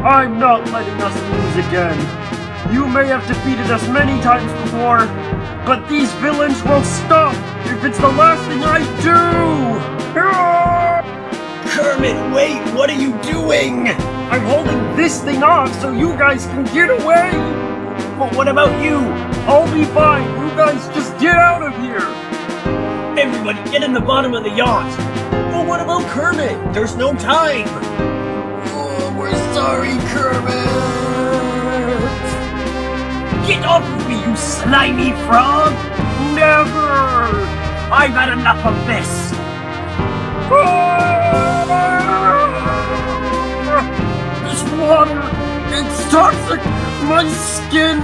I'm not letting us lose again. You may have defeated us many times before, but these villains won't stop if it's the last thing I do! Kermit, wait, what are you doing? I'm holding this thing off so you guys can get away! But what about you? I'll be fine, you guys just get out of here! Everybody, get in the bottom of the yacht! But what about Kermit? There's no time! Oh, we're sorry, Kermit! Get off of me, you slimy frog! Never! I've had enough of this! This water, it's toxic! My skin